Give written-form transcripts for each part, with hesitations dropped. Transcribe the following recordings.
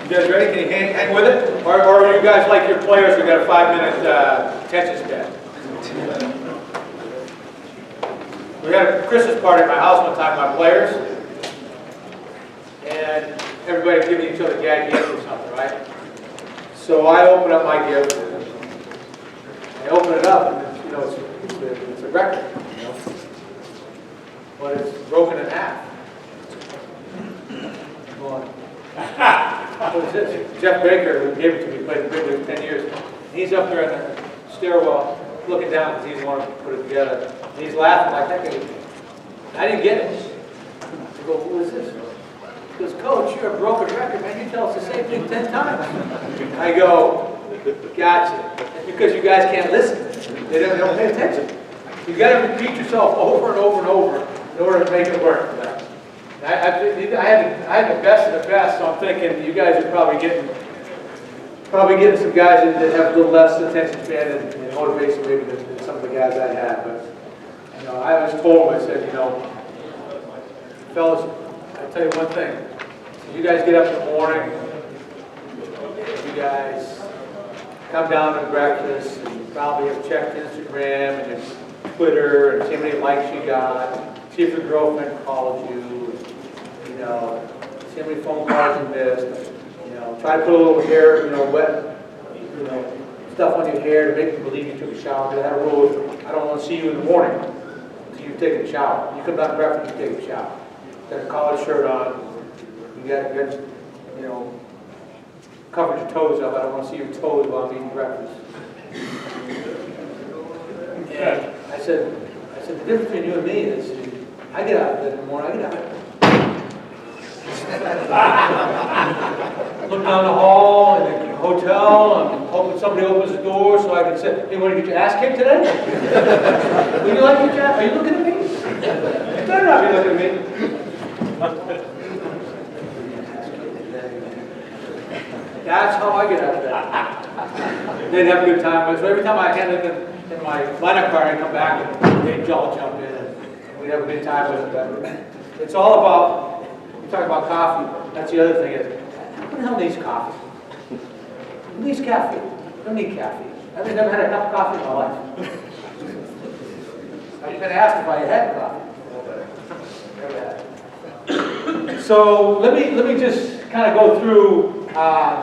You guys ready? Can you hang with it? Or are you guys like your players who got a 5-minute attention span? We had a Christmas party at my house one time, my players, and everybody giving each other gag gifts or something, right? So I open up my gift, and I open it up, and you know, it's a record, you know, but it's broken in half. I'm going, what is this? Jeff Baker, who gave it to me, played the big league 10 years. He's up there in the stairwell looking down because he's the one who put it together. And he's laughing like that guy. I didn't get it. I go, who is this? He goes, Coach, you're a broken record, man. You tell us the same thing 10 times. I go, gotcha. It's because you guys can't listen. They don't pay attention. You got to repeat yourself over and over and over in order to make it work for them. I had the best of the best, so I'm thinking you guys are probably getting some guys that have a little less attention span and motivation maybe than some of the guys I had. But you know, I was told, I said, you know, fellas, I tell you one thing. You guys get up in the morning, you guys come down to breakfast, and you probably have checked Instagram and your Twitter and see how many likes you got, see if your girlfriend called you. You know, see how many phone calls you missed. You know, try to put a little hair, you know, wet, you know, stuff on your hair to make them believe you took a shower. Because I had a rule: I don't want to see you in the morning until you've taken a shower. You come down to breakfast, you take a shower. You got a collared shirt on. You got, you know, covered your toes up. I don't want to see your toes while I'm eating breakfast. And I said, the difference between you and me is, I get out of bed in the morning. I get out of bed. Look down the hall in the hotel and hoping somebody opens the door so I can say, hey, want to get your ass kicked today? Would you like your ass? Are you looking at me? You better not be looking at me. That's how I get out of bed. They'd have a good time. So every time I hand it in my lineup card, I'd come back and they'd all jump in and we'd have a good time with it. It's all about. Talk about coffee. That's the other thing is, who the hell needs coffee? Who needs caffeine? I don't need caffeine. I've never had a cup of coffee in my life. I've been asked if I had coffee. So let me just kind of go through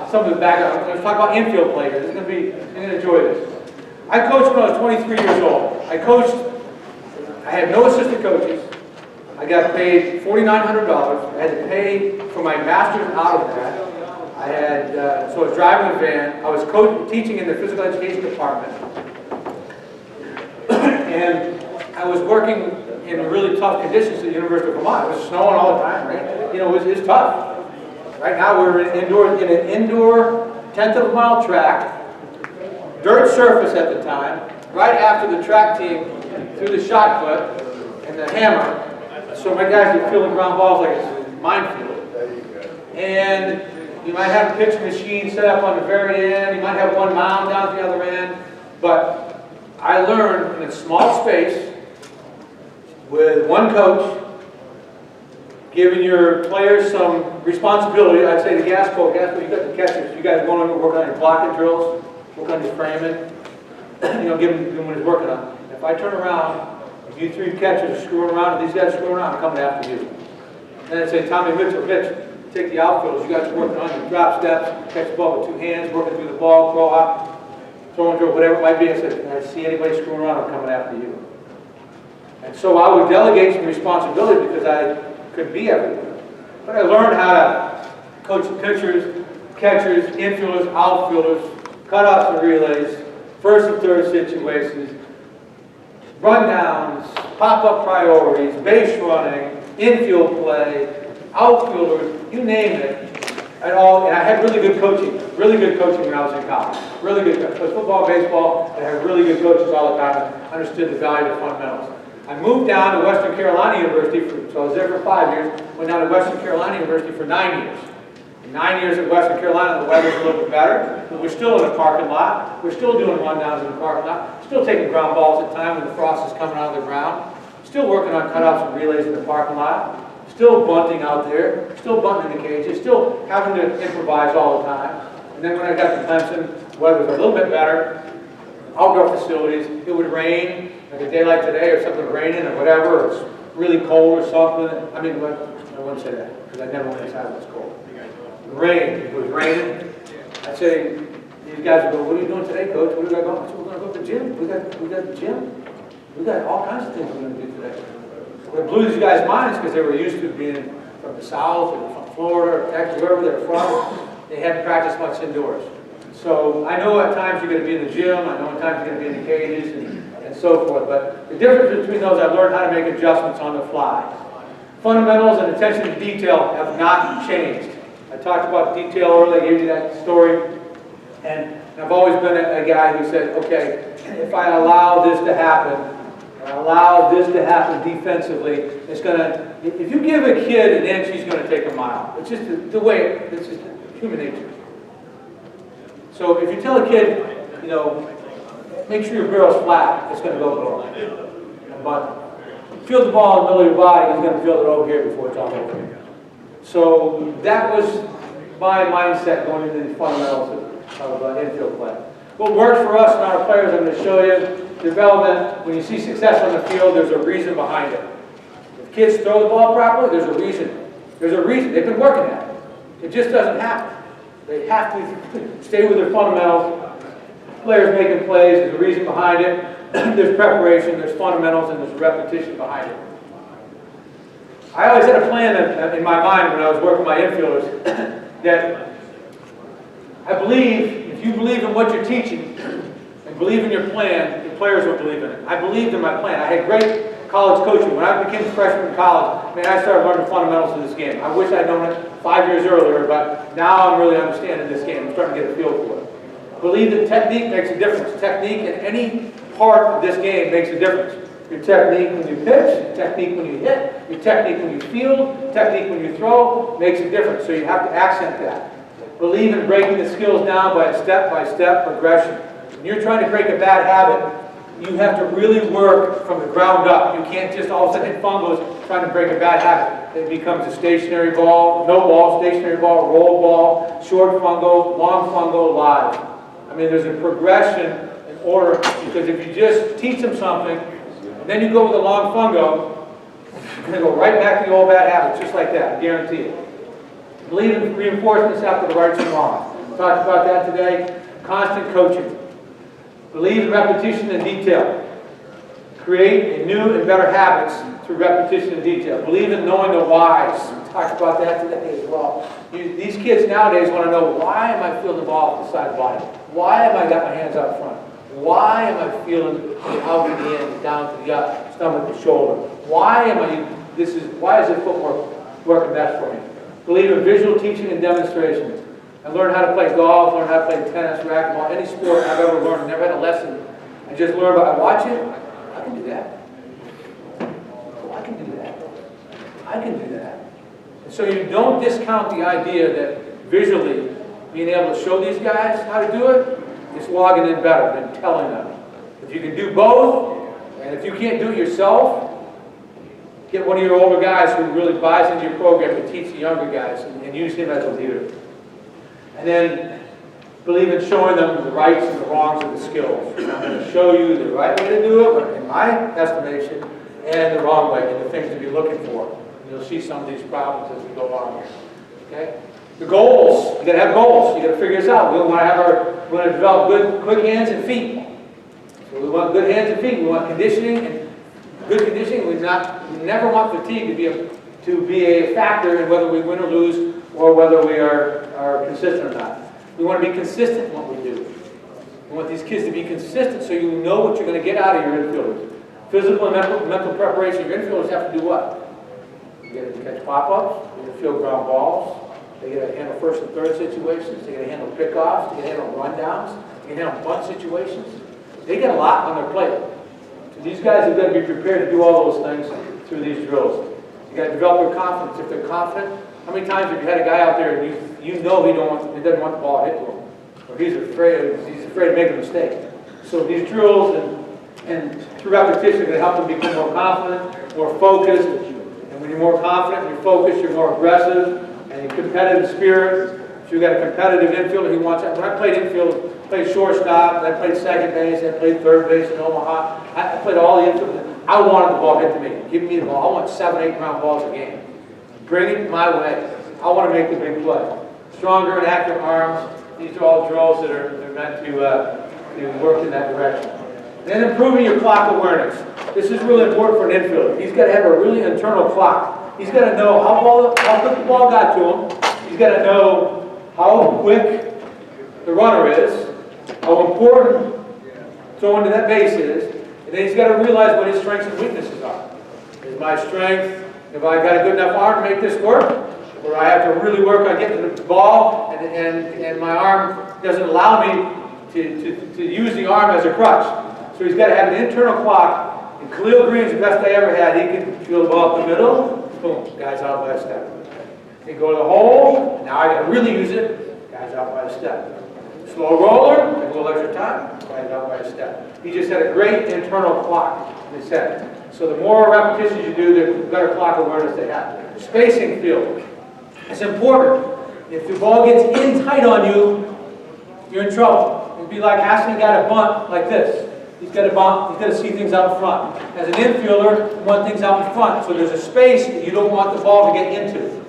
some of the background. Let's talk about infield players. It's going to be, you're going to enjoy this. I coached when I was 23 years old. I had no assistant coaches. I got paid $4,900. I had to pay for my master's out of that. I had, so I was driving a van. I was teaching in the physical education department. And I was working in really tough conditions at the University of Vermont. It was snowing all the time, right? You know, it was tough. Right now we're in an indoor 10th of a mile track, dirt surface at the time, right after the track team threw the shot put and the hammer. So my guys are filling ground balls like it's a minefield. And you might have a pitching machine set up on the very end. You might have one mound down at the other end. But I learned in a small space with one coach, giving your players some responsibility. I'd say the gas pole, you got the catchers. You guys are going to work on your blocking drills, work on your framing. You know, give him what he's working on. If I turn around, you three catchers are screwing around, and these guys are screwing around, I'm coming after you. And I'd say, Tommy Mitchell, pitch. Take the outfielders. You guys are working on your drop steps, catch the ball with two hands, working through the ball, throw out, throwing through, whatever it might be. I said, if I see anybody screwing around, I'm coming after you. And so I would delegate some responsibility because I couldn't be everywhere. But I learned how to coach pitchers, catchers, infielders, outfielders, cutouts and relays, first and third situations, rundowns, pop-up priorities, base running, infield play, outfielders, you name it. And I had really good coaching when I was in college. Really good coaching. So football, baseball, and I had really good coaches all the time and understood the value of fundamentals. I moved down to Western Carolina University, so I was there for 5 years, went down to Western Carolina University for 9 years. 9 years at Western Carolina, the weather's a little bit better, but we're still in the parking lot. We're still doing rundowns in the parking lot. Still taking ground balls at time when the frost is coming out of the ground. Still working on cutouts and relays in the parking lot. still bunting out there, still bunting in the cages, still having to improvise all the time. And then when I got to Clemson, weather was a little bit better, outdoor facilities, it would rain, like a day like today or something raining or whatever, or it's really cold or something. I mean, I wouldn't say that, because I never went inside when it was cold. Rain, if it was raining, I'd say, these guys would go, what are you doing today, Coach? What are we going to go? We're going to go to the gym. We got the gym. We got all kinds of things we're going to do today. What blew these guys' minds, because they were used to being from the South or from Florida or Texas, wherever they're from, they hadn't practiced much indoors. So I know at times you're going to be in the gym, I know at times you're going to be in the cages and so forth, but the difference between those, I've learned how to make adjustments on the fly. Fundamentals and attention to detail have not changed. I talked about detail earlier, I gave you that story, and I've always been a guy who said, okay, if I allow this to happen, defensively, it's going to, if you give a kid an inch, he's going to take a mile. It's just the way, it's just human nature. So if you tell a kid, you know, make sure your barrel's flat, it's going to go below. But field the ball in the middle of your body, he's going to field it over here before it's all over. So that was my mindset going into these fundamentals of infield play. What works for us and our players, I'm going to show you. Development, when you see success on the field, there's a reason behind it. If kids throw the ball properly, there's a reason. There's a reason. They've been working at it. It just doesn't happen. They have to stay with their fundamentals. Players making plays, there's a reason behind it. There's preparation, there's fundamentals, and there's repetition behind it. I always had a plan in my mind when I was working my infielders that I believe, if you believe in what you're teaching and believe in your plan, the players will believe in it. I believed in my plan. I had great college coaching. When I became a freshman in college, I started learning fundamentals of this game. I wish I'd known it 5 years earlier, but now I'm really understanding this game. I'm starting to get a feel for it. Believe that technique makes a difference. Technique in any part of this game makes a difference. Your technique when you pitch, your technique when you hit, your technique when you field, technique when you throw makes a difference. So you have to accent that. Believe in breaking the skills down by a step-by-step progression. When you're trying to break a bad habit, you have to really work from the ground up. You can't just all of a sudden hit fungos trying to break a bad habit. It becomes a stationary ball, no ball, stationary ball, roll ball, short fungo, long fungo, live. I mean, there's a progression in order, because if you just teach them something, and then you go with a long fungo, you're going to go right back to the old bad habits, just like that, I guarantee it. Believe in reinforcements after the rights and wrongs. We talked about that today. Constant coaching. Believe in repetition and detail. Create new and better habits through repetition and detail. Believe in knowing the whys. We talked about that today as well. These kids nowadays want to know, why am I fielding the ball off the side of the body? Why have I got my hands out front? Why am I feeling the out in the end, down to the stomach and shoulder? Why is the footwork working best for me? Believe in visual teaching and demonstration. I learned how to play golf, learned how to play tennis, racquetball, any sport I've ever learned. I never had a lesson. I just learned by watching. I can do that. Oh, I can do that. I can do that. And so you don't discount the idea that visually being able to show these guys how to do it is logging in better than telling them. If you can do both, and if you can't do it yourself, get one of your older guys who really buys into your program to teach the younger guys and use him as a leader. And then believe in showing them the rights and the wrongs of the skills. I'm going to show you the right way to do it, in my estimation, and the wrong way, and the things to be looking for. And you'll see some of these problems as we go on here. Okay? The goals. You got to have goals. You got to figure this out. We want to develop good, quick hands and feet. So we want good hands and feet. We want conditioning and good conditioning. We never want fatigue to be a factor in whether we win or lose, or whether we are consistent or not. We want to be consistent in what we do. We want these kids to be consistent so you know what you're going to get out of your infielders. Physical and mental preparation. Your infielders have to do what? You got to catch pop-ups, you got to field ground balls, they got to handle first and third situations, they got to handle pickoffs, they got to handle rundowns, they got to handle bunt situations. They get a lot on their plate. So these guys have got to be prepared to do all those things through these drills. You got to develop their confidence. If they're confident, how many times have you had a guy out there and you know he doesn't want the ball hit to him, or he's afraid to make a mistake? So these drills and through repetition are going to help them become more confident, more focused, and When you're more confident, you're focused, you're more aggressive, and you're competitive spirit. So you've got a competitive infielder who wants that. When I played infield, I played shortstop, I played second base, I played third base in Omaha. I played all the infield. I wanted the ball hit to me. Give me the ball. I want 7, 8 ground balls a game. Bring it my way. I want to make the big play. Stronger and active arms. These are all drills that are meant to work in that direction. And then improving your clock awareness. This is really important for an infielder. He's got to have a really internal clock. He's got to know how quick the ball got to him. He's got to know how quick the runner is, how important throwing to that base is, and then he's got to realize what his strengths and weaknesses are. Is my strength, have I got a good enough arm to make this work? Or I have to really work on getting the ball, and my arm doesn't allow me to use the arm as a crutch. So he's got to have an internal clock. And Khalil Green's the best I ever had. He can feel the ball up the middle, boom, guy's out by a step. He go to the hole, now I got to really use it, guy's out by a step. Slow roller, a little extra time, guy's out by a step. He just had a great internal clock in his head. So the more repetitions you do, the better clock awareness they have. Spacing field. It's important. If the ball gets in tight on you, you're in trouble. It'd be like asking a guy to bunt like this. He's got to bunt, he's got to see things out front. As an infielder, you want things out in front. So there's a space that you don't want the ball to get into.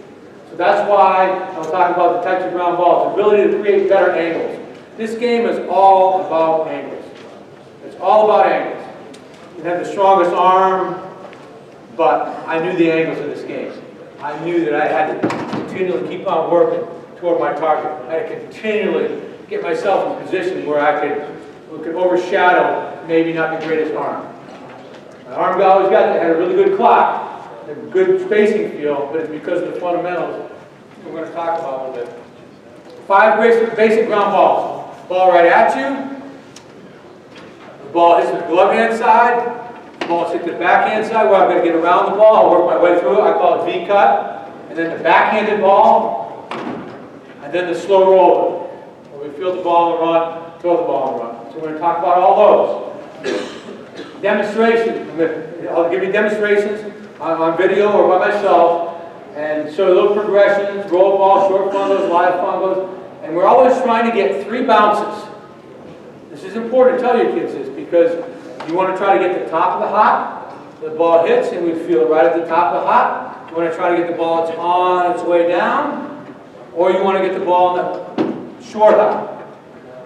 So that's why I'm talking about the types of ground balls, the ability to create better angles. This game is all about angles. It's all about angles. You have the strongest arm, but I knew the angles of this game. I knew that I had to continually keep on working toward my target. I had to continually get myself in a position where I could overshadow maybe not the greatest arm. My arm guy always got that, had a really good clock, a good spacing feel, but it's because of the fundamentals we're going to talk about a little bit. 5 basic ground balls. Ball right at you. The ball hits the glove hand side. The ball hits the backhand side where I've got to get around the ball. I'll work my way through it. I call it V-cut. And then the backhanded ball. And then the slow roller, where we field the ball and run, throw the ball and run. So we're going to talk about all those. Demonstrations. I'll give you demonstrations on video or by myself. And show little progressions, roll ball, short fungos, live fungos. And we're always trying to get 3 bounces. This is important to tell your kids this because you want to try to get the top of the hop, the ball hits, and we feel it right at the top of the hop. You want to try to get the ball that's on its way down, or you want to get the ball in the short hop.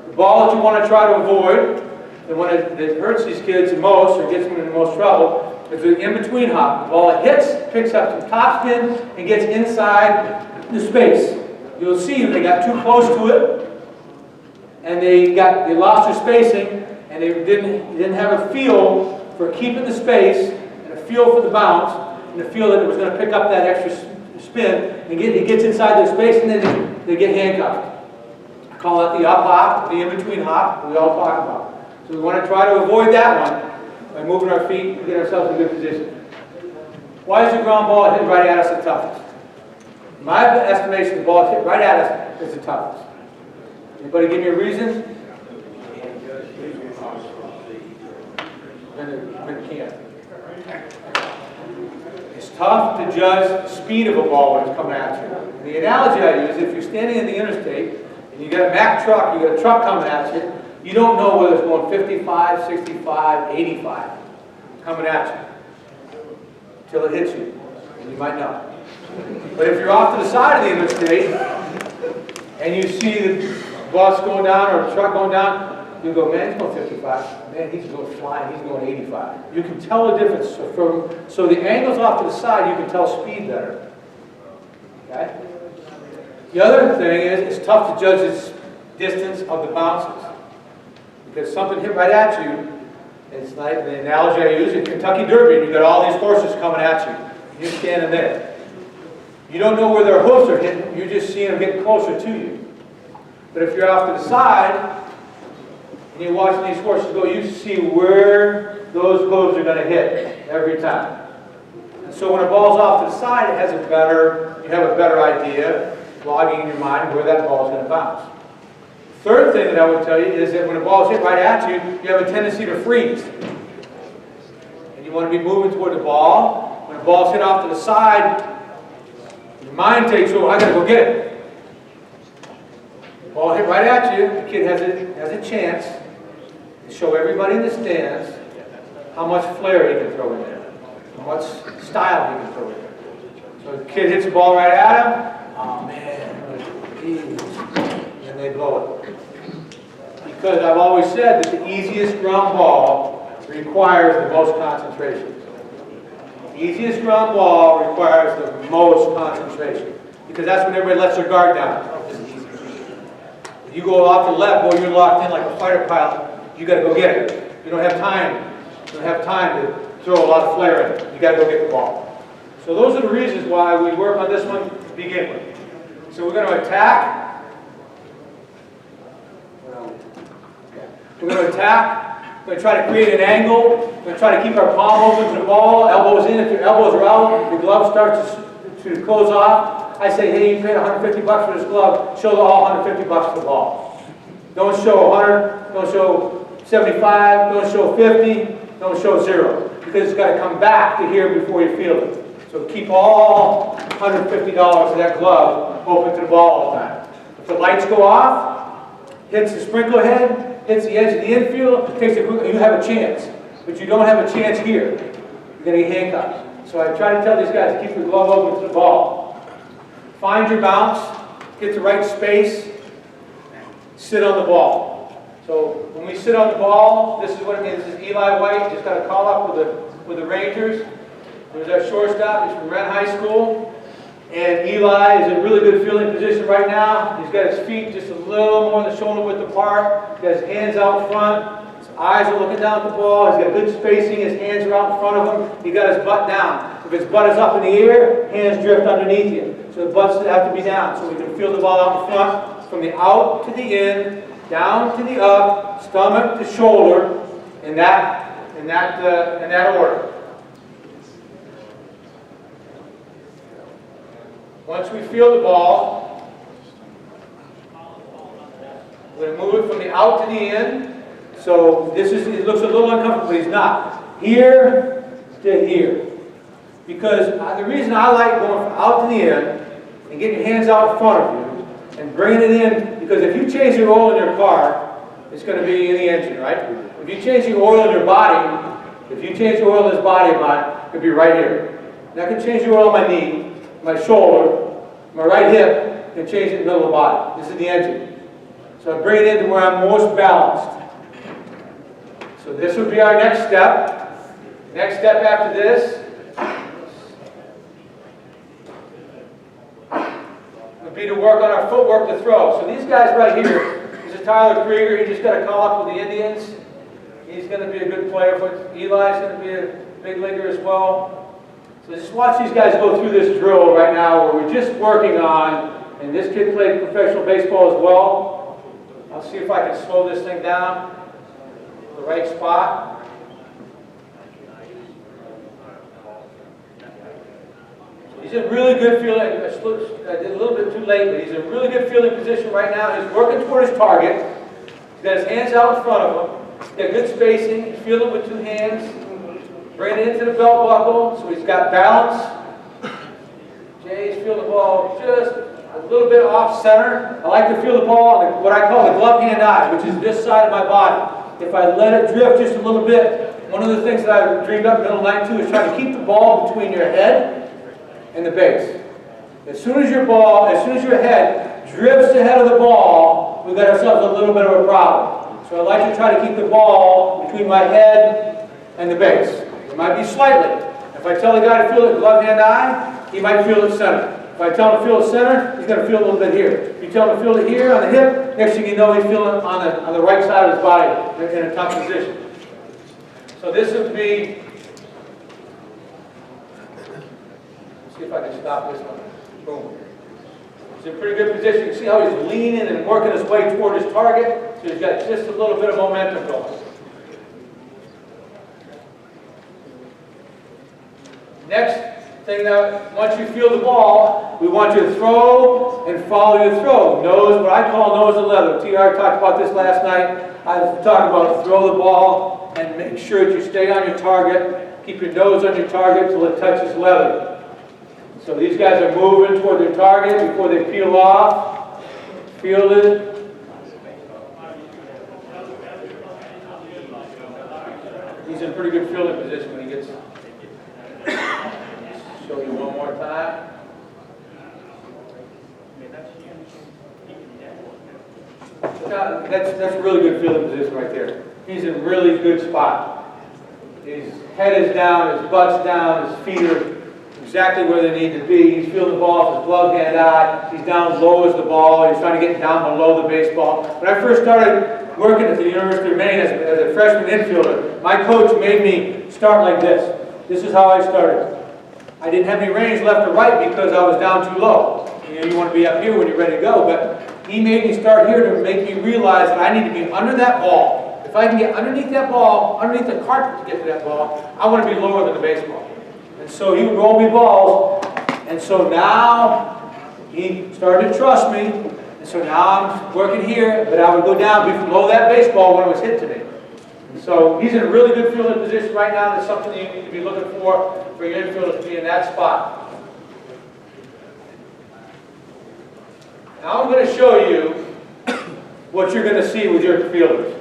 The ball that you want to try to avoid, the one that hurts these kids the most or gets them in the most trouble, is the in-between hop. The ball that hits, picks up some top spin, and gets inside the space. You'll see they got too close to it, and they lost their spacing, and they didn't have a feel for keeping the space, and a feel for the bounce, and a feel that it was going to pick up that extra spin, and it gets inside their space, and then they get handcuffed. I call that the up hop, the in-between hop we all talk about. So we want to try to avoid that one by moving our feet and get ourselves in a good position. Why is the ground ball hit right at us the toughest? In my estimation, the ball hit right at us is the toughest. Anybody give me a reason? It's tough to judge the speed of a ball when it's coming at you. And the analogy I use, if you're standing in the interstate and you got a Mack truck, you got a truck coming at you, you don't know whether it's going 55, 65, 85 coming at you until it hits you, and you might know. But if you're off to the side of the interstate and you see the bus going down or a truck going down, you go, man, he's going 55. Man, he's going flying. He's going 85. You can tell the difference. So the angles off to the side, you can tell speed better. Okay? The other thing is, it's tough to judge the distance of the bounces. Because something hit right at you, it's like the analogy I use in Kentucky Derby, and you've got all these horses coming at you. You're standing there. You don't know where their hoofs are hitting, you're just seeing them get closer to you. But if you're off to the side, and you're watching these horses go, you see where those hooves are going to hit every time. And so when a ball's off to the side, you have a better idea, logging in your mind where that ball's going to bounce. Third thing that I would tell you is that when a ball is hit right at you, you have a tendency to freeze. And you want to be moving toward the ball. When a the ball's hit off to the side, your mind takes over, I gotta go get it. Ball hit right at you, the kid has a chance to show everybody in the stands how much flair he can throw in there, how much style he can throw in there. So the kid hits the ball right at him, oh man, and they blow it. Because I've always said that the easiest ground ball requires the most concentration. The easiest ground ball requires the most concentration. Because that's when everybody lets their guard down. If you go off the left, boy, you're locked in like a fighter pilot. You got to go get it. You don't have time. You don't have time to throw a lot of flair in it. You got to go get the ball. So those are the reasons why we work on this one to begin with. So we're going to attack. We're going to attack. We're going to try to create an angle. We're going to try to keep our palm open to the ball, elbows in. If your elbows are out, the glove starts to close off. I say, hey, you paid $150 for this glove. Show all $150 for the ball. Don't show 100. Don't show 75. Don't show 50. Don't show 0. Because it's got to come back to here before you feel it. So keep all $150 of that glove open to the ball all the time. If the lights go off, hits the sprinkler head, hits the edge of the infield, takes a quick, you have a chance. But you don't have a chance here. You're going to get handcuffed. So I try to tell these guys to keep the glove open to the ball. Find your bounce, get the right space, sit on the ball. So when we sit on the ball, this is what it means. This is Eli White. Just got a call up with the Rangers. There's our shortstop. He's from Wren High School. And Eli is in a really good fielding position right now. He's got his feet just a little more than the shoulder width apart. He's got his hands out front. His eyes are looking down at the ball. He's got good spacing. His hands are out in front of him. He got his butt down. If his butt is up in the air, hands drift underneath you. So the butts have to be down. So we can feel the ball out in front, from the out to the in, down to the up, stomach to shoulder, in that order. Once we feel the ball, we're going to move it from the out to the in. So it looks a little uncomfortable, but he's not. Here to here. Because the reason I like going from out to the in and getting your hands out in front of you and bringing it in, because if you change the oil in your car, it's going to be in the engine, right? If you change the oil in your body, if you change the oil in this body of mine, it could be right here. And I can change the oil on my knee, my shoulder, my right hip, and change it in the middle of the body. This is the engine. So I bring it into where I'm most balanced. So this would be our next step. Next step after this would be to work on our footwork to throw. So these guys right here, this is Tyler Krieger. He just got a call up with the Indians. He's going to be a good player. Eli's going to be a big leaguer as well. So just watch these guys go through this drill right now where we're just working on, and this kid played professional baseball as well. I'll see if I can slow this thing down to the right spot. He's in really good fielding. I did a little bit too late, but he's in really good fielding position right now. He's working toward his target. He's got his hands out in front of him. He's got good spacing. He's fielding with two hands. Bring it into the belt buckle, so he's got balance. Jay's fielding the ball just a little bit off center. I like to feel the ball on what I call the glove hand eye, which is this side of my body. If I let it drift just a little bit, one of the things that I dreamed up in the middle of the night too is trying to keep the ball between your head and the base. As soon as your head drifts ahead of the ball, we've got ourselves a little bit of a problem. So I like to try to keep the ball between my head and the base. It might be slightly. If I tell the guy to feel it glove hand eye, he might feel it center. If I tell him to feel it center, he's going to feel a little bit here. If you tell him to feel it here on the hip, next thing you know, he's feeling it on the right side of his body in a tough position. So this would be, let's see if I can stop this one. Boom. He's in a pretty good position. You see how he's leaning and working his way toward his target? So he's got just a little bit of momentum going. Next thing, that once you feel the ball, we want you to throw and follow your throw. Nose, what I call nose to leather. TR talked about this last night. I was talking about throw the ball and make sure that you stay on your target. Keep your nose on your target till it touches leather. So these guys are moving toward their target before they peel off. Fielded. He's in pretty good fielding position when he gets. Show you one more time. That's a really good fielding position right there. He's in a really good spot. His head is down, his butt's down, his feet are exactly where they need to be. He's fielding the ball with his glove hand eye. He's down low as the ball. He's trying to get down below the baseball. When I first started working at the University of Maine as a freshman infielder, my coach made me start like this. This is how I started. I didn't have any range left or right because I was down too low. You want to be up here when you're ready to go, but he made me start here to make me realize that I need to be under that ball. If I can get underneath that ball, underneath the carpet to get to that ball, I want to be lower than the baseball. And so he would roll me balls, and so now he started to trust me, and so now I'm working here, but I would go down below that baseball when it was hit to me. And so he's in a really good fielding position right now. That's something you need to be looking for your infielder to be in that spot. Now I'm going to show you what you're going to see with your fielders.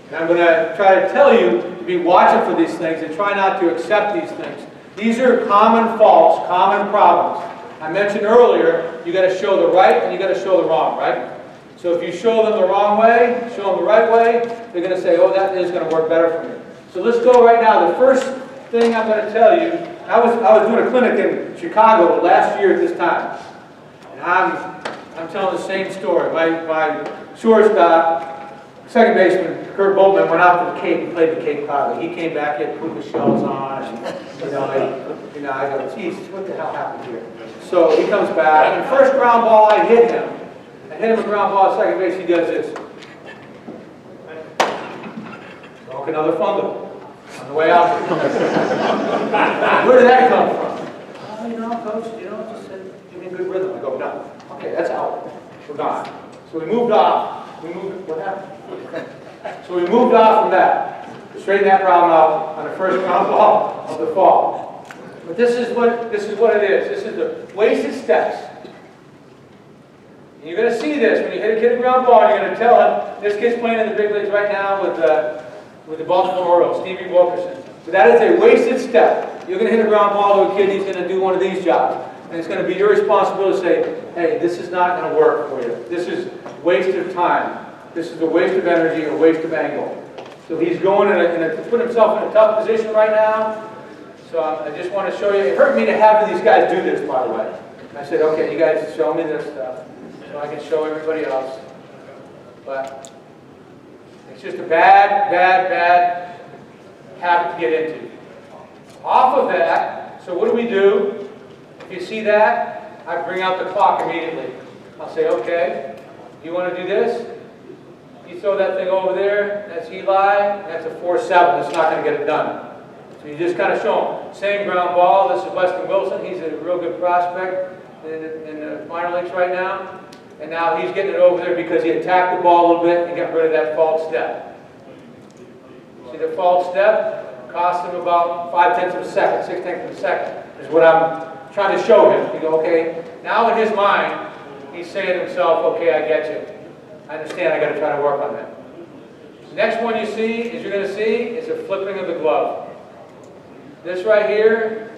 And I'm going to try to tell you to be watching for these things and try not to accept these things. These are common faults, common problems. I mentioned earlier, you got to show the right and you got to show the wrong, right? So if you show them the wrong way, show them the right way, they're going to say, oh, that is going to work better for me. So let's go right now. The first thing I'm going to tell you, I was doing a clinic in Chicago last year at this time. And I'm telling the same story. My shortstop, second baseman, Kurt Boltman, went out to the Cape and played the Cape Cod. He came back, he had puka shells on, and I go, geez, what the hell happened here? So he comes back, and first ground ball, I hit him. I hit him a ground ball at second base, he does this. Broke another fumble on the way out. Where did that come from? Oh, coach, just said, give me a good rhythm. I go, no. Okay, that's out. We're gone. So we moved off. What happened? So we moved off from that. Straighten that problem out on the first ground ball of the fall. But this is what it is. This is the wasted steps. And you're going to see this when you hit a kid a ground ball. You're going to tell him this kid's playing in the big leagues right now with the Baltimore Orioles, Stevie Wilkerson. But that is a wasted step. You're going to hit a ground ball to a kid. He's going to do one of these jobs. And it's going to be your responsibility to say, hey, this is not going to work for you. This is waste of time. This is a waste of energy, a waste of angle. So he's going to put himself in a tough position right now. So I just want to show you. It hurt me to have these guys do this, by the way. I said, okay, you guys show me this stuff so I can show everybody else. But it's just a bad habit to get into. Off of that, so what do? If you see that, I bring out the clock immediately. I'll say, okay, you want to do this? You throw that thing over there, that's Eli, that's a 4-7, that's not going to get it done. So you just kind of show him. Same ground ball, this is Weston Wilson, he's a real good prospect in the minor leagues right now. And now he's getting it over there because he attacked the ball a little bit and got rid of that false step. See the false step? Cost him about 5/10 of a second, 6/10 of a second, is what I'm trying to show him. You go, okay, now in his mind, he's saying to himself, okay, I get you. I understand, I got to try to work on that. The next one you see, you're going to see, is a flipping of the glove. This right here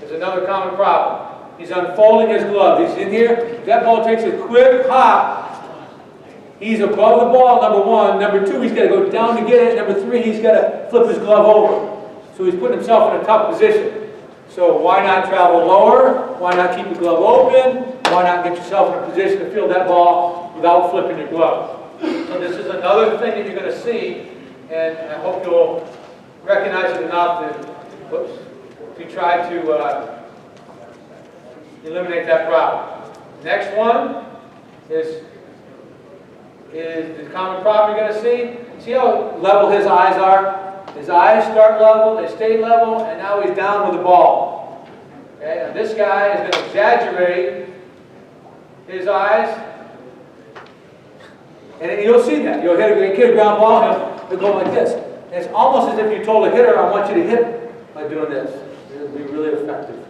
is another common problem. He's unfolding his glove. He's in here. That ball takes a quick hop. He's above the ball, number one. Number two, he's got to go down to get it. Number three, he's got to flip his glove over. So he's putting himself in a tough position. So why not travel lower? Why not keep the glove open? Why not get yourself in a position to field that ball without flipping your glove? So this is another thing that you're going to see, and I hope you'll recognize it enough to try to eliminate that problem. Next one is the common problem you're going to see. See how level his eyes are? His eyes start level, they stay level, and now he's down with the ball. Okay, and this guy is going to exaggerate his eyes. And you'll see that. You'll hit a ground ball, he'll go like this. And it's almost as if you told a hitter, I want you to hit by doing this. It'll be really effective.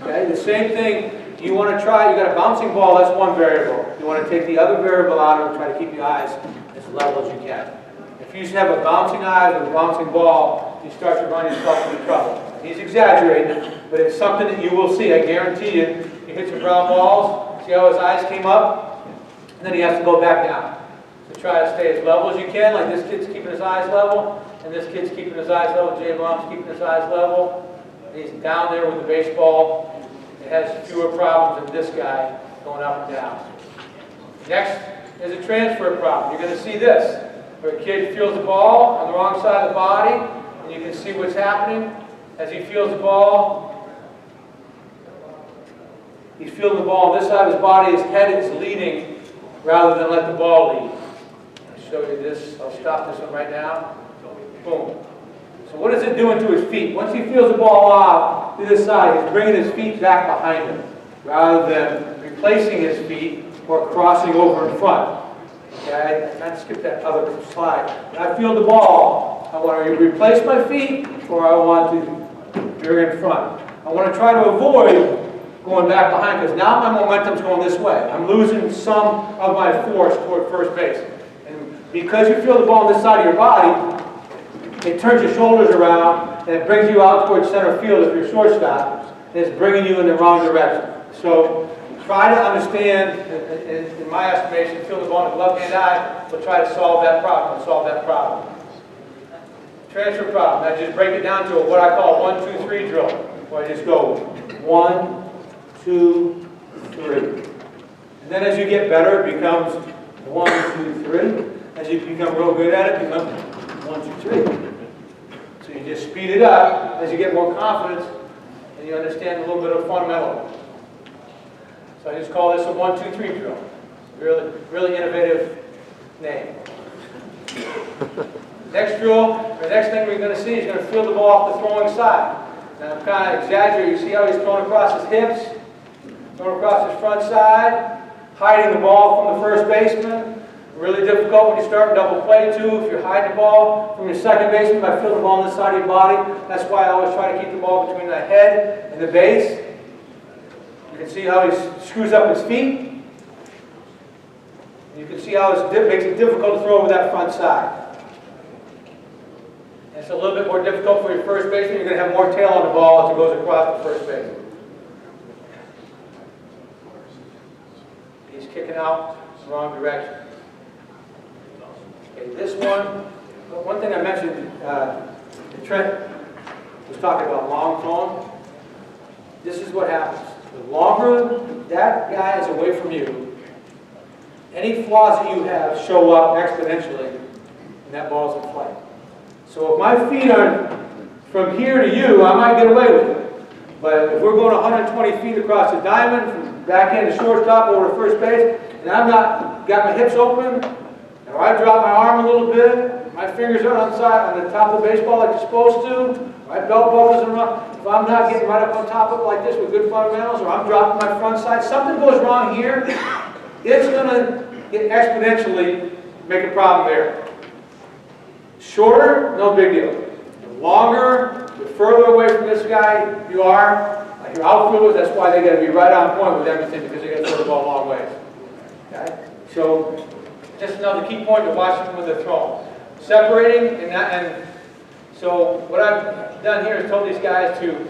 Okay, the same thing you want to try. You got a bouncing ball, that's one variable. You want to take the other variable out and try to keep your eyes as level as you can. If you have a bouncing eye with a bouncing ball, you start to run yourself into trouble. He's exaggerating, but it's something that you will see, I guarantee you. He hits some ground balls, see how his eyes came up, and then he has to go back down. So try to stay as level as you can, like this kid's keeping his eyes level, and this kid's keeping his eyes level, Jay Baum's keeping his eyes level. And he's down there with the baseball. It has fewer problems than this guy going up and down. Next is a transfer problem. You're going to see this, where a kid feels the ball on the wrong side of the body, and you can see what's happening as he feels the ball. He's feeling the ball on this side of his body, his head is leading rather than let the ball lead. I'll show you this. I'll stop this one right now. Boom. So what is it doing to his feet? Once he feels the ball off to this side, he's bringing his feet back behind him rather than replacing his feet or crossing over in front. Okay, I kind of skipped that other slide. When I feel the ball, I want to replace my feet or I want to bring in front. I want to try to avoid going back behind because now my momentum's going this way. I'm losing some of my force toward first base. And because you feel the ball on this side of your body, it turns your shoulders around and it brings you out towards center field if you're shortstop, and it's bringing you in the wrong direction. So try to understand, in my estimation, feel the ball in the left-hand eye, but try to solve that problem. Transfer problem. I just break it down to what I call a 1, 2, 3 drill. Where I just go 1, 2, 3. And then as you get better, it becomes 1, 2, 3. As you become real good at it, it becomes 1, 2, 3. So you just speed it up as you get more confidence and you understand a little bit of fundamental. So I just call this a 1, 2, 3 drill. Really, really innovative name. Next drill, the next thing we're going to see is going to feel the ball off the throwing side. Now I'm kind of exaggerating. You see how he's throwing across his hips, throwing across his front side, hiding the ball from the first baseman. Really difficult when you start double play too. If you're hiding the ball from your second baseman by feeling the ball on this side of your body, that's why I always try to keep the ball between the head and the base. You can see how he screws up his feet. You can see how it makes it difficult to throw over that front side. And it's a little bit more difficult for your first baseman. You're going to have more tail on the ball as it goes across the first base. He's kicking out the wrong direction. Okay, this one thing I mentioned, Trent was talking about long throwing. This is what happens. The longer that guy is away from you, any flaws that you have show up exponentially, and that ball's in flight. So if my feet are from here to you, I might get away with it. But if we're going 120 feet across the diamond, from backhand to shortstop over to first base, and I've not got my hips open, or I drop my arm a little bit, my fingers are on the top of the baseball like you're supposed to, my belt buckles are wrong. If I'm not getting right up on top of it like this with good fundamentals, or I'm dropping my front side, something goes wrong here, it's going to exponentially make a problem there. Shorter, no big deal. The longer, the further away from this guy you are, like your outfielders, that's why they got to be right on point with everything because they got to throw the ball a long ways. Okay? So, just another key point to watch them when they're thrown. Separating, and so what I've done here is told these guys to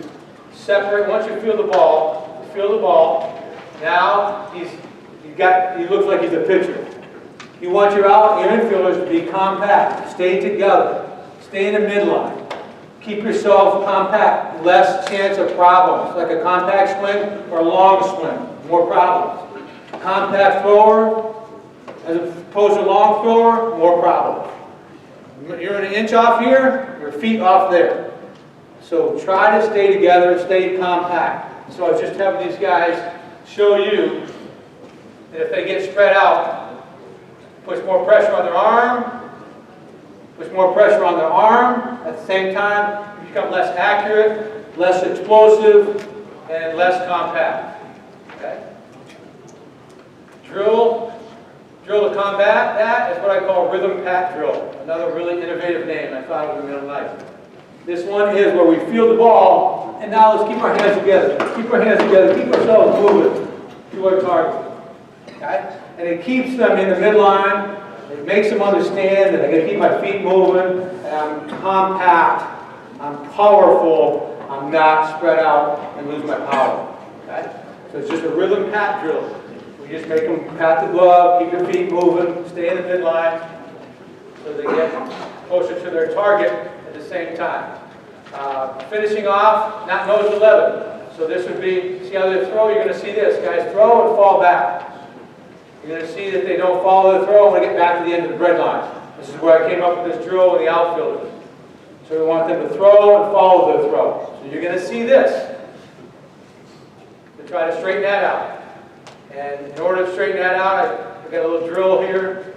separate. Once you feel the ball, now he looks like he's a pitcher. You want your infielders to be compact, stay together, stay in the midline. Keep yourself compact, less chance of problems, like a compact swing or a long swing, more problems. Compact thrower, as opposed to long thrower, more problems. You're an inch off here, your feet off there. So try to stay together and stay compact. So I was just having these guys show you that if they get spread out, push more pressure on their arm, at the same time, you become less accurate, less explosive, and less compact. Okay? Drill to combat that is what I call rhythm pat drill. Another really innovative name. I thought it was really nice. This one is where we field the ball, and now let's keep our hands together. Keep our hands together, keep ourselves moving to our target. Okay? And it keeps them in the midline. It makes them understand that I can keep my feet moving, and I'm compact, I'm powerful, I'm not spread out and lose my power. Okay? So it's just a rhythm pat drill. We just make them pat the glove, keep their feet moving, stay in the midline, so they get closer to their target at the same time. Finishing off, not nose 11. So this would be, see how they throw? You're going to see this. Guys throw and fall back. You're going to see that they don't follow the throw when they get back to the end of the bread line. This is where I came up with this drill with the outfielders. So we want them to throw and follow the throw. So you're going to see this. To try to straighten that out. And in order to straighten that out, I've got a little drill here.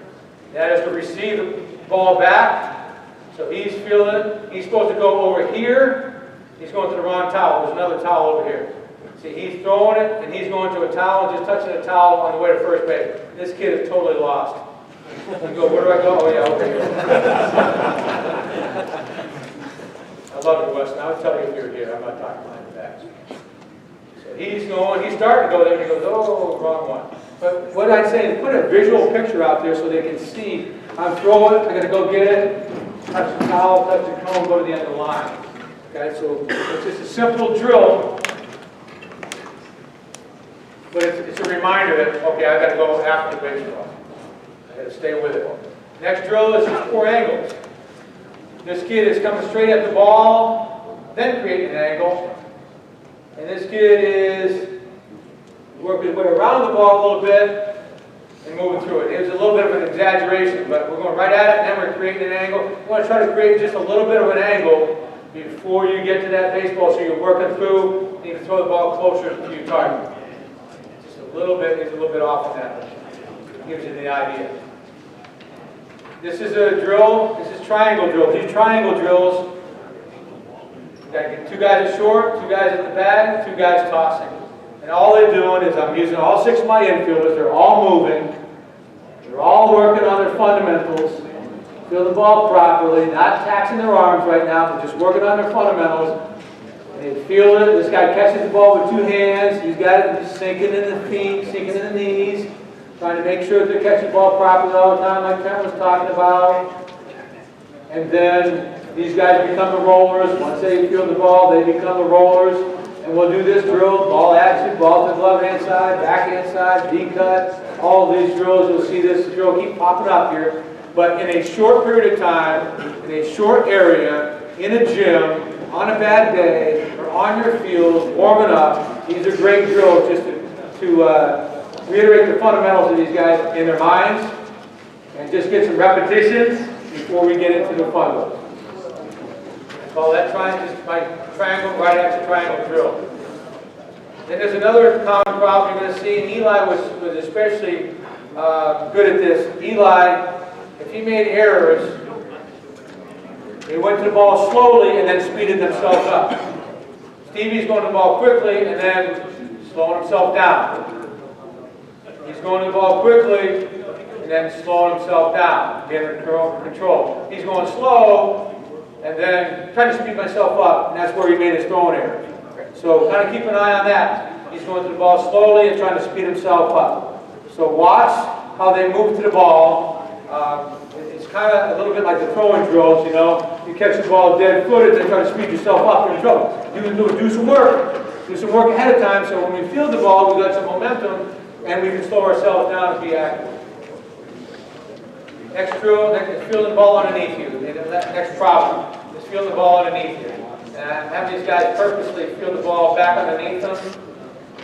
That is to receive the ball back. So he's fielding. He's supposed to go over here. He's going to the wrong towel. There's another towel over here. See, he's throwing it, and he's going to a towel, just touching a towel on the way to first base. This kid is totally lost. You go, where do I go? Oh, yeah, over here. I love you, Weston. I would tell you if you were here. I'm not talking behind your back. So he's going, he's starting to go there, and he goes, oh, wrong one. But what I'd say is put a visual picture out there so they can see. I'm throwing, I got to go get it, touch the towel, touch the cone, go to the end of the line. Okay, so it's just a simple drill, but it's a reminder that, okay, I got to go after the baseball. I got to stay with it. Next drill is just 4 angles. This kid is coming straight at the ball, then creating an angle. And this kid is working his way around the ball a little bit and moving through it. It was a little bit of an exaggeration, but we're going right at it, and then we're creating an angle. We want to try to create just a little bit of an angle before you get to that baseball, so you're working through, and you can throw the ball closer to your target. Just a little bit, he's a little bit off on that. Gives you the idea. This is a drill. This is triangle drills. These triangle drills, you got to get 2 guys at short, 2 guys at the bag, 2 guys tossing. And all they're doing is I'm using all 6 of my infielders. They're all moving. They're all working on their fundamentals. Feel the ball properly, not taxing their arms right now, but just working on their fundamentals. And they feel it. This guy catches the ball with 2 hands. He's got it sinking in the feet, sinking in the knees. Trying to make sure that they're catching the ball properly all the time, like Trent was talking about. And then these guys become the rollers. Once they feel the ball, they become the rollers. And we'll do this drill, ball action, ball to the glove hand side, backhand side, D-cut. All of these drills, you'll see this drill keep popping up here. But in a short period of time, in a short area, in a gym, on a bad day, or on your field, warming up, these are great drills just to reiterate the fundamentals of these guys in their minds and just get some repetitions before we get into the fun ones. I call that just my triangle, right action triangle drill. Then there's another common problem you're going to see, and Eli was especially good at this. Eli, if he made errors, he went to the ball slowly and then speeded themselves up. Stevie's going to the ball quickly and then slowing himself down. He's going to the ball quickly and then slowing himself down, getting control. He's going slow and then trying to speed myself up, and that's where he made his throwing error. So kind of keep an eye on that. He's going to the ball slowly and trying to speed himself up. So watch how they move to the ball. It's kind of a little bit like the throwing drills, you know. You catch the ball dead-footed, then try to speed yourself up, you're in trouble. You can do some work. Do some work ahead of time, so when we field the ball, we've got some momentum, and we can slow ourselves down and be accurate. Next drill, is fielding the ball underneath you. Next problem is fielding the ball underneath you. And I'm having these guys purposely field the ball back underneath them.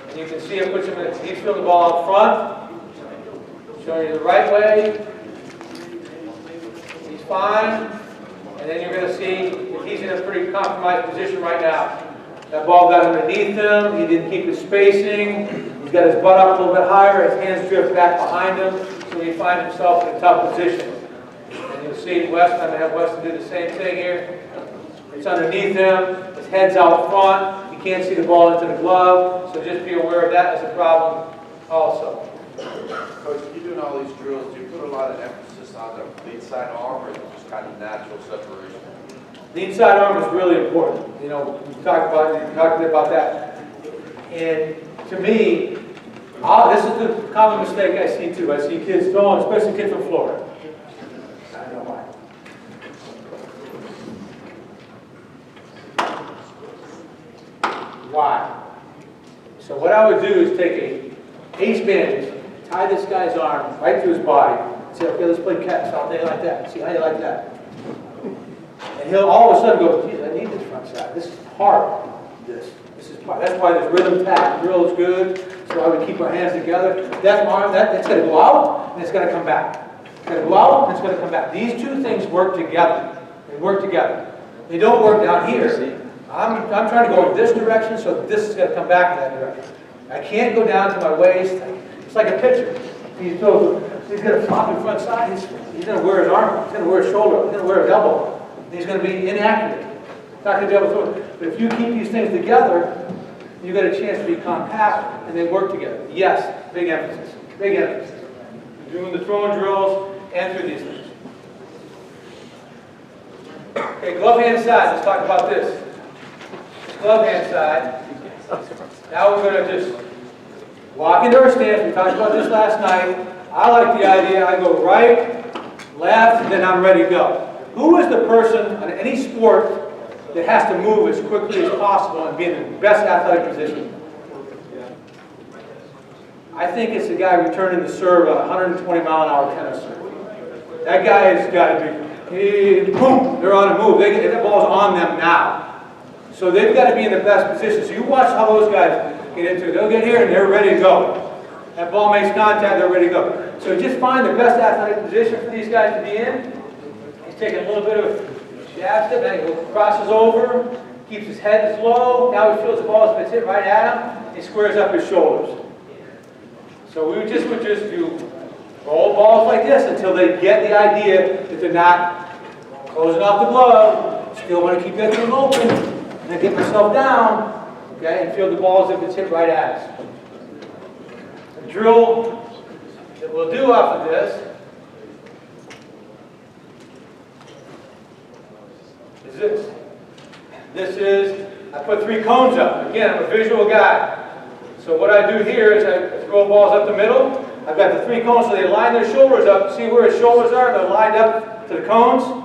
And you can see it puts him in, he's fielding the ball out front, showing you the right way. He's fine. And then you're going to see that he's in a pretty compromised position right now. That ball got underneath him. He didn't keep his spacing. He's got his butt up a little bit higher. His hands drift back behind him. So he finds himself in a tough position. And you'll see Weston, I'm going to have Weston do the same thing here. It's underneath him. His head's out front. He can't see the ball into the glove. So just be aware of that as a problem also. Coach, you're doing all these drills. Do you put a lot of emphasis on the lead side arm, or is it just kind of natural separation? The inside arm is really important. You know, we talked about that. And to me, this is the common mistake I see too. I see kids throwing, especially kids from Florida. I don't know why. Why? So what I would do is take a ace bandage, tie this guy's arm right to his body, and say, okay, let's play catch all day like that. See how you like that? And he'll all of a sudden go, geez, I need this front side. This is part. This is part. That's why this rhythm tap drill is good. That's why we keep our hands together. That's going to go out and it's going to come back. It's going to go out and it's going to come back. These two things work together. They work together. They don't work down here. I'm trying to go in this direction, so this is going to come back in that direction. I can't go down to my waist. It's like a pitcher. He's going to flop in front side. He's going to wear his arm. He's going to wear his shoulder. He's going to wear his elbow. He's going to be inaccurate. Not going to be able to throw it. But if you keep these things together, you get a chance to be compact, and they work together. Yes, big emphasis. Big emphasis. Doing the throwing drills and through these things. Okay, glove hand side. Let's talk about this. Glove hand side. Now we're going to just walk into our stance. We talked about this last night. I like the idea. I go right, left, and then I'm ready to go. Who is the person on any sport that has to move as quickly as possible and be in the best athletic position? I think it's the guy returning the serve on a 120-mile-an-hour tennis serve. That guy has got to be, boom, they're on a move. That ball's on them now. So they've got to be in the best position. So you watch how those guys get into it. They'll get here and they're ready to go. That ball makes contact, they're ready to go. So just find the best athletic position for these guys to be in. He's taking a little bit of jab step, then he crosses over, keeps his head low. Now he feels the ball is hit right at him. He squares up his shoulders. So we would just do roll balls like this until they get the idea that they're not closing off the glove. Still want to keep that thing open. And then get myself down, okay, and feel the ball as if it's hit right at us. The drill that we'll do off of this is this. This is, I put 3 cones up. Again, I'm a visual guy. So what I do here is I throw balls up the middle. I've got the 3 cones, so they line their shoulders up. See where his shoulders are? They're lined up to the cones.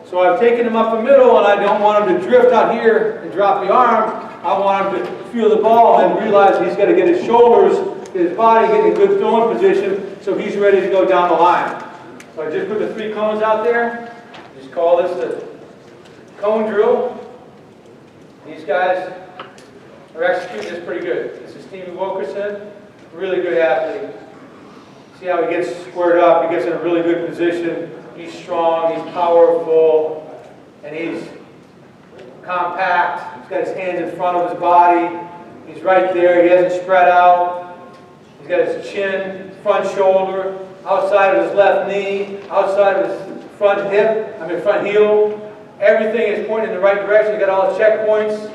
So I've taken them up the middle, and I don't want him to drift out here and drop the arm. I want him to feel the ball and realize he's got to get his shoulders, get his body, get in a good throwing position, so he's ready to go down the line. So I just put the 3 cones out there. Just call this the cone drill. These guys are executing this pretty good. This is Stevie Wilkerson, really good athlete. See how he gets squared up, he gets in a really good position. He's strong, he's powerful, and he's compact. He's got his hands in front of his body. He's right there, he hasn't spread out. He's got his chin, front shoulder, outside of his left knee, outside of his front heel. Everything is pointing in the right direction. He's got all his checkpoints.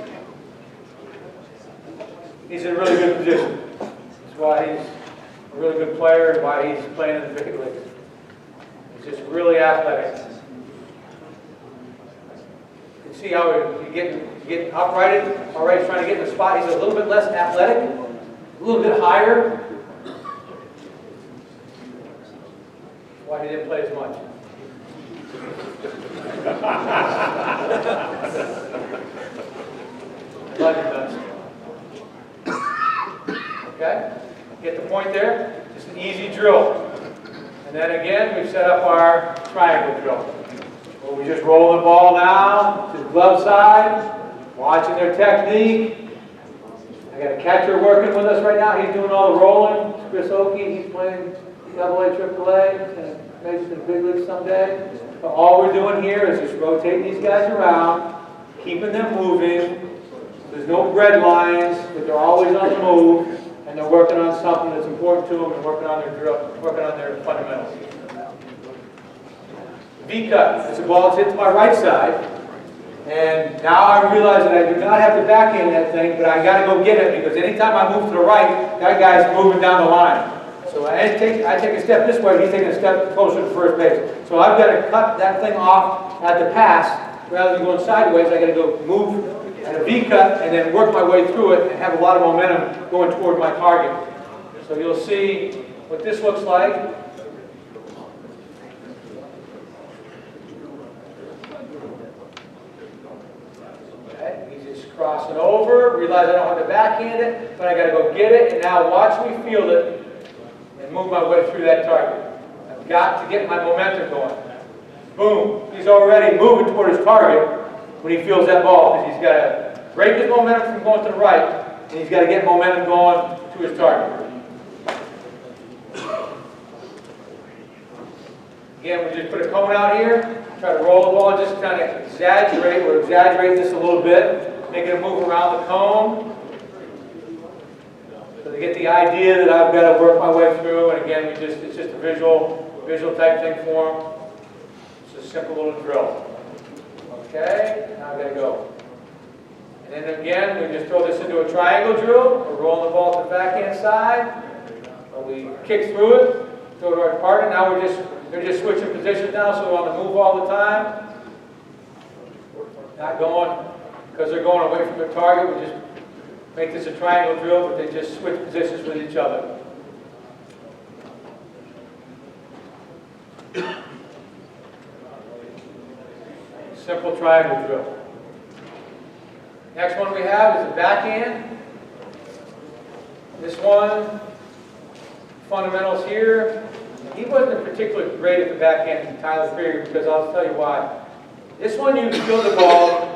He's in a really good position. That's why he's a really good player and why he's playing in the big leagues. He's just really athletic. You can see how he's getting uprighted. All right, he's trying to get in the spot. He's a little bit less athletic, a little bit higher. Why he didn't play as much. Glad you're done. Okay? Get the point there? Just an easy drill. And then again, we've set up our triangle drill. Where we just roll the ball now to the glove side, watching their technique. I got a catcher working with us right now. He's doing all the rolling. It's Chris Oakey. He's playing AA, AAA. He's going to make it to the big leagues someday. But all we're doing here is just rotating these guys around, keeping them moving. There's no bread lines, but they're always on the move. And they're working on something that's important to them and working on their drill, working on their fundamentals. V-cut. It's a ball that's hit to my right side. And now I realize that I do not have to backhand that thing, but I got to go get it because anytime I move to the right, that guy's moving down the line. So I take a step this way, he's taking a step closer to first base. So I've got to cut that thing off at the pass rather than going sideways, I got to go move at a V cut and then work my way through it and have a lot of momentum going toward my target. So you'll see what this looks like. Okay, you just cross it over, realize I don't have to backhand it, but I got to go get it, and now watch me field it and move my way through that target. I've got to get my momentum going. Boom. He's already moving toward his target when he feels that ball, because he's got to break his momentum from going to the right, and he's got to get momentum going to his target. Again, we just put a cone out here, try to roll the ball, just kind of exaggerate. We're exaggerating this a little bit, making it move around the cone. So they get the idea that I've got to work my way through, and again, it's just a visual type thing for them. It's a simple little drill. Okay, now I've got to go. And then again, we just throw this into a triangle drill. We're rolling the ball to the backhand side. We kick through it, throw it to our partner. Now they're just switching positions now, so we want to move all the time. Not going, because they're going away from their target, we just make this a triangle drill, but they just switch positions with each other. Simple triangle drill. Next one we have is the backhand. This one, fundamentals here. He wasn't particularly great at the backhand, Tyler Krieger, because I'll tell you why. This one, you field the ball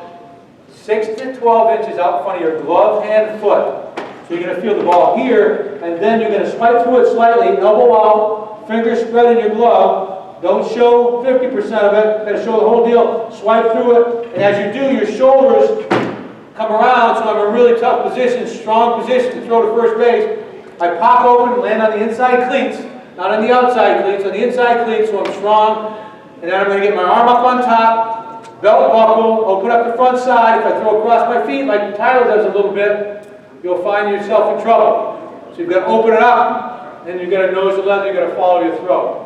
6 to 12 inches out in front of your glove, hand, foot. So you're going to field the ball here, and then you're going to swipe through it slightly, elbow out, fingers spread in your glove. Don't show 50% of it. You've got to show the whole deal. Swipe through it, and as you do, your shoulders come around, so I'm in a really tough position, strong position to throw to first base. I pop open, land on the inside cleats, not on the outside cleats, on the inside cleats, so I'm strong. And then I'm going to get my arm up on top, belt buckle, open up the front side. If I throw across my feet like Tyler does a little bit, you'll find yourself in trouble. So you've got to open it up, and you've got to nose the leather, you've got to follow your throw.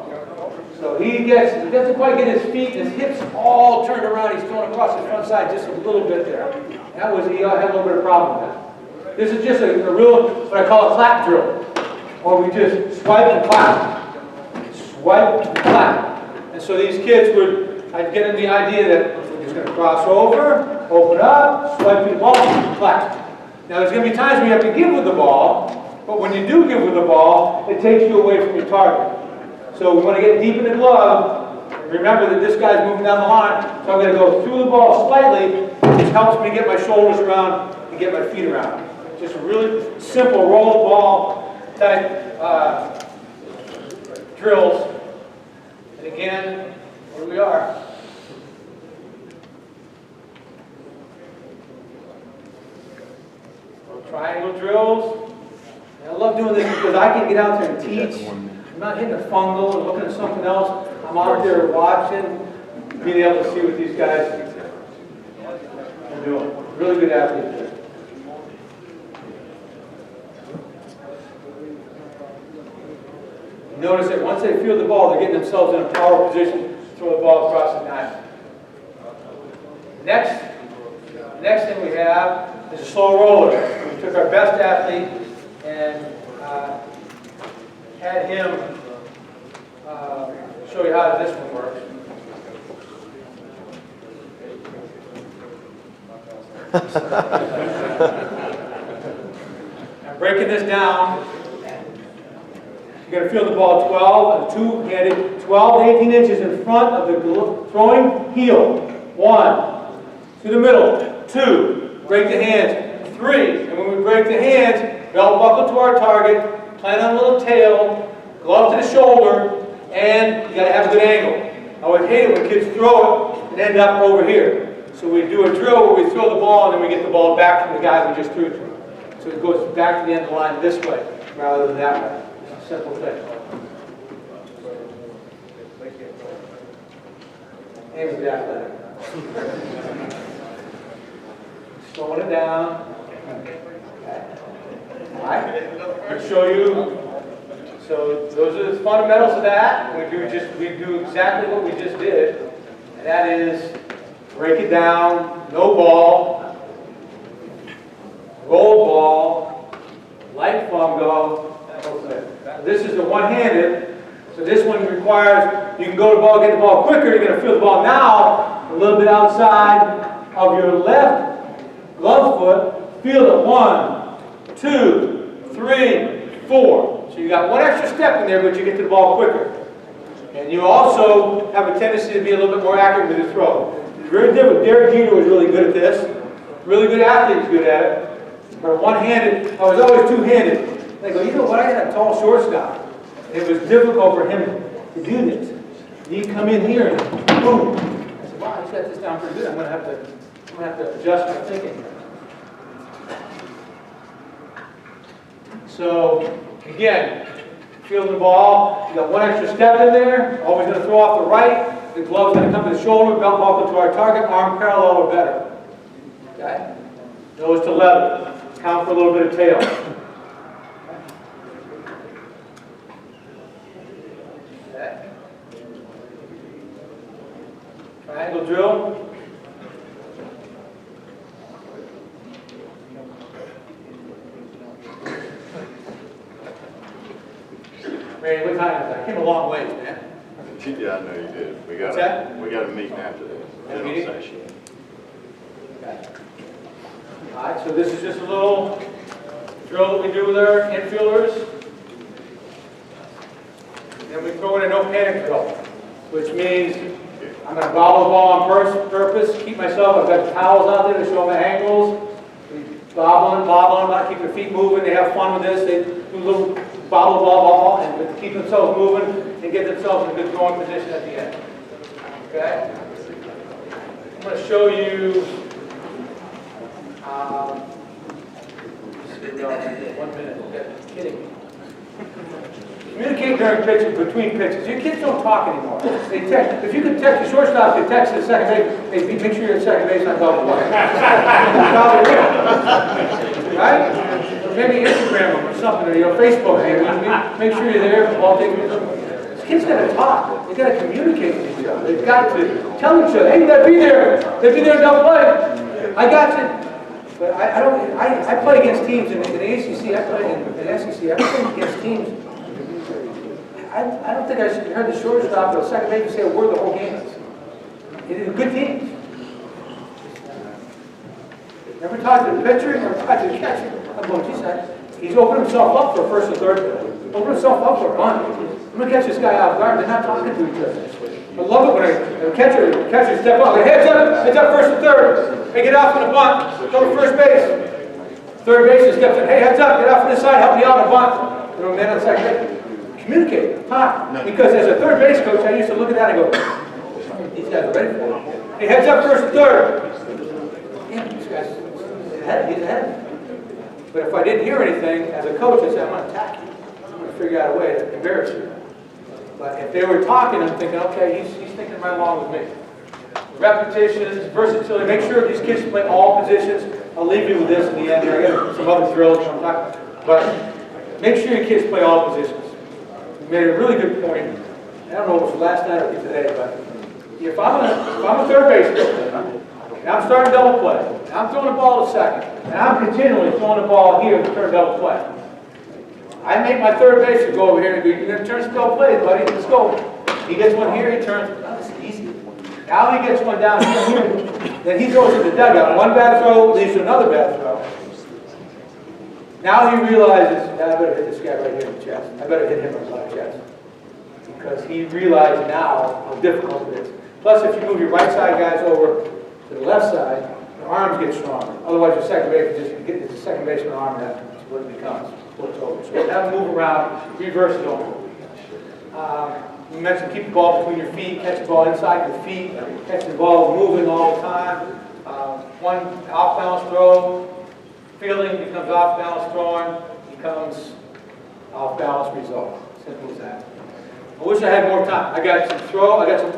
So he doesn't quite get his feet and his hips all turned around. He's throwing across his front side just a little bit there. He had a little bit of problem with that. This is just a real, what I call a clap drill, where we just swipe and clap. Swipe and clap. And so these kids I'd get them the idea that we're just going to cross over, open up, swipe the ball, clap. Now there's going to be times when you have to give with the ball, but when you do give with the ball, it takes you away from your target. So we want to get deep in the glove. Remember that this guy's moving down the line, so I'm going to go through the ball slightly, which helps me get my shoulders around and get my feet around. Just a really simple roll the ball type drills. And again, here we are. Triangle drills. And I love doing this because I can get out there and teach. I'm not hitting a fungal and looking at something else. I'm out there watching, being able to see what these guys are doing. Really good athletes. Notice that once they feel the ball, they're getting themselves in a power position to throw the ball across the nine. Next thing we have is a slow roller. We took our best athlete and had him show you how this one works. I'm breaking this down. You're going to feel the ball 12 and two-handed, 12 to 18 inches in front of the throwing heel. 1, to the middle. 2, break the hands. 3, and when we break the hands, belt buckle to our target, plant on a little tail, glove to the shoulder, and you got to have a good angle. I always hate it when kids throw it and end up over here. So we do a drill where we throw the ball and then we get the ball back from the guy we just threw it to. So it goes back to the end of the line this way rather than that way. It's a simple thing. Aim is athletic. Slowing it down. All right. I'll show you. So those are the fundamentals of that. We do exactly what we just did, and that is break it down, no ball, roll ball, light fungo. This is the one-handed, so this one requires, you can go to the ball, get the ball quicker, you're going to feel the ball now a little bit outside of your left glove foot. Feel it, 1, 2, 3, 4. So you got one extra step in there, but you get to the ball quicker. And you also have a tendency to be a little bit more accurate with your throw. It's very different. Derek Jeter was really good at this. Really good athlete was good at it. But one-handed, I was always two-handed. They go, you know what, I had a tall shortstop. It was difficult for him to do this. He'd come in here and boom. I said, wow, he's got this down pretty good. I'm gonna have to adjust my thinking here. So again, fielding the ball, you got one extra step in there, always gonna throw off the right, the glove's gonna come to the shoulder, belt buckle to our target, arm parallel or better. Okay? Nose to level. Count for a little bit of tail. Okay. Triangle drill. Ray, what time is that? I came a long ways, man. Yeah, I know you did. We got a meeting after this. A meeting? Okay. All right, so this is just a little drill that we do with our infielders. Then we throw in a no panic drill, which means I'm going to bobble the ball on purpose, keep myself, I've got towels out there to show my angles. We bobble them, keep their feet moving, they have fun with this, they do a little bobble ball, and keep themselves moving and get themselves in a good throwing position at the end. Okay? I'm going to show you, here we go, 1 minute, okay, kidding me. Communicate during pitches, between pitches. Your kids don't talk anymore. They text. If you could text the shortstop, they text the second base. They make sure you're at second base on double play. Right? Or maybe Instagram them or something, or Facebook. Make sure you're there. Ball taking. Kids got to talk. They got to communicate with each other. They've got to tell each other, "Hey, you got to be there. They be there in double play. I got you." But I don't. I play against teams in the ACC. I play in the SEC. I play against teams. I don't think I heard the shortstop or the second base say a word the whole game. It is good teams. Never talk to the pitcher or talk to the catcher. I'm going, geez, he's opened himself up for first and third. Opened himself up for a bunt. I'm going to catch this guy off guard. They're not talking to each other. I love it when the catcher step up. Like, heads up first and third. Hey, get off on the bunt. Go to first base. Third baseman steps in. Hey, heads up, get off on this side. Help me out on the bunt. You know, man on second base. Communicate, talk. Because as a third base coach, I used to look at that and go, these guys are ready for it. Hey, heads up first and third. Yeah, these guys, he's ahead. But if I didn't hear anything, as a coach, I said, I'm going to attack you. I'm going to figure out a way to embarrass you. But if they were talking, I'm thinking, okay, he's thinking right along with me. Repetitions, versatility, make sure these kids play all positions. I'll leave you with this in the end. I got some other drills I'm talking about. But make sure your kids play all positions. Made a really good point. I don't know if it was last night or today, but if I'm a third base coach, and I'm starting double play, and I'm throwing the ball to second, and I'm continually throwing the ball here to turn double play, I make my third baseman go over here and go, you're going to turn some double plays, buddy. Let's go. He gets one here, he turns. Oh, this is easy. Now he gets one down here. Then he throws to the dugout. One bad throw leads to another bad throw. Now he realizes, I better hit this guy right here in the chest. I better hit him in the chest. Because he realizes now how difficult it is. Plus, if you move your right side guys over to the left side, the arms get stronger. Otherwise, your second base just get the second baseman arm, that's what it becomes. Flips over. So have them move around, reverse it over. We mentioned keep the ball between your feet, catch the ball inside your feet, catch the ball moving all the time. One off-balance throw. Fielding becomes off-balance throwing, becomes off-balance result. Simple as that. I wish I had more time. I got some I got some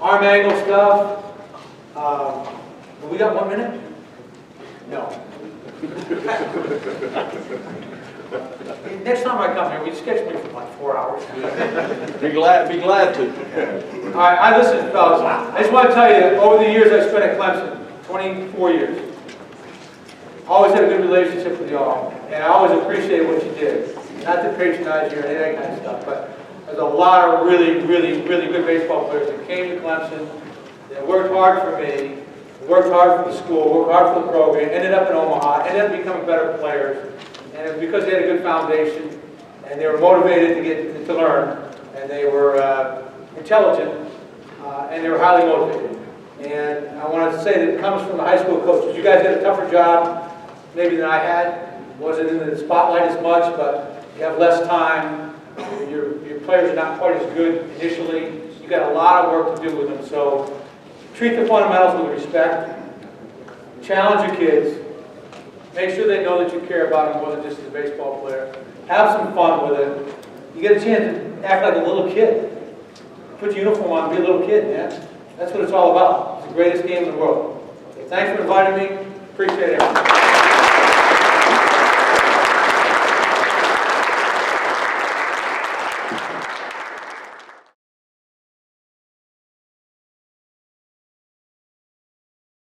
arm angle stuff. We got 1 minute? No. Next time I come here, we schedule me for like 4 hours. Be glad to. All right, listen, fellas. I just want to tell you that over the years I spent at Clemson, 24 years, I always had a good relationship with y'all, and I always appreciated what you did. Not to patronize you or any of that kind of stuff, but there's a lot of really good baseball players that came to Clemson, that worked hard for me, worked hard for the school, worked hard for the program, ended up in Omaha, ended up becoming better players, and it was because they had a good foundation, and they were motivated to learn, and they were intelligent, and they were highly motivated. And I wanted to say that it comes from the high school coaches. You guys did a tougher job maybe than I had. Wasn't in the spotlight as much, but you have less time. Your players are not quite as good initially. You got a lot of work to do with them. So treat the fundamentals with respect. Challenge your kids. Make sure they know that you care about them more than just as a baseball player. Have some fun with it. You get a chance to act like a little kid. Put your uniform on and be a little kid, man. That's what it's all about. It's the greatest game in the world. Okay, thanks for inviting me. Appreciate it.